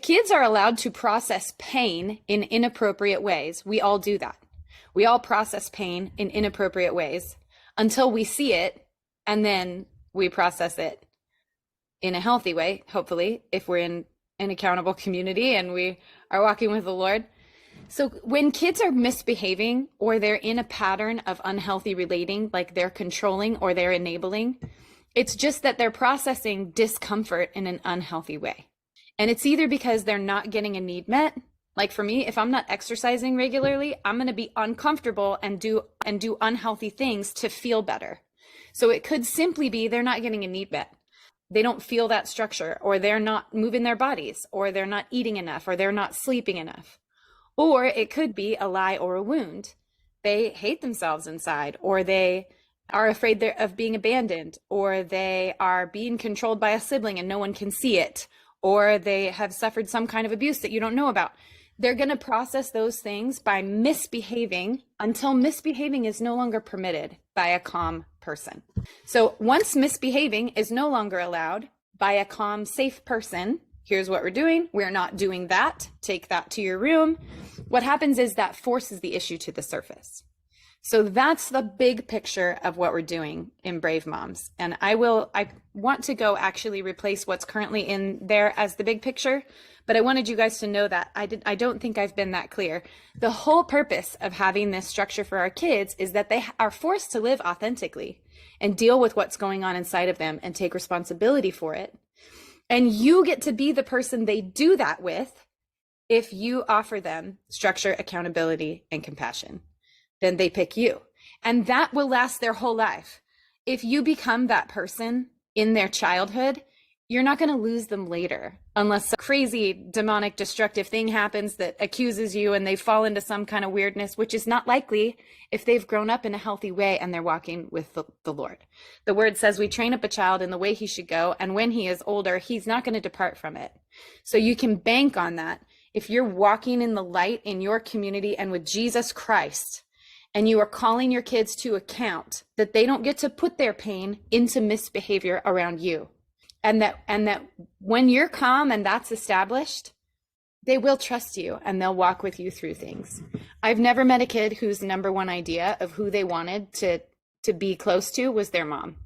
Kids are allowed to process pain in inappropriate ways. We all do that. We all process pain in inappropriate ways until we see it, and then we process it in a healthy way, hopefully, if we're in an accountable community and we are walking with the Lord. So when kids are misbehaving or they're in a pattern of unhealthy relating, like they're controlling or they're enabling, it's just that they're processing discomfort in an unhealthy way. And it's either because they're not getting a need met. Like for me, if I'm not exercising regularly, I'm going to be uncomfortable and do unhealthy things to feel better. So it could simply be they're not getting a need met. They don't feel that structure, or they're not moving their bodies, or they're not eating enough, or they're not sleeping enough. Or it could be a lie or a wound. They hate themselves inside, or they are afraid of being abandoned, or they are being controlled by a sibling and no one can see it, or they have suffered some kind of abuse that you don't know about. They're going to process those things by misbehaving until misbehaving is no longer permitted by a calm person. So once misbehaving is no longer allowed by a calm, safe person, here's what we're doing. We're not doing that. Take that to your room. What happens is that forces the issue to the surface. So that's the big picture of what we're doing in Brave Moms. And I want to go actually replace what's currently in there as the big picture, but I wanted you guys to know that I don't think I've been that clear. The whole purpose of having this structure for our kids is that they are forced to live authentically and deal with what's going on inside of them and take responsibility for it. And you get to be the person they do that with if you offer them structure, accountability, and compassion. Then they pick you. And that will last their whole life. If you become that person in their childhood, you're not going to lose them later unless a crazy, demonic, destructive thing happens that accuses you and they fall into some kind of weirdness, which is not likely if they've grown up in a healthy way and they're walking with the Lord. The word says we train up a child in the way he should go, and when he is older, he's not going to depart from it. So you can bank on that. If you're walking in the light in your community and with Jesus Christ, and you are calling your kids to account, that they don't get to put their pain into misbehavior around you. And that when you're calm and that's established, they will trust you and they'll walk with you through things. I've never met a kid whose number one idea of who they wanted to be close to was their mom.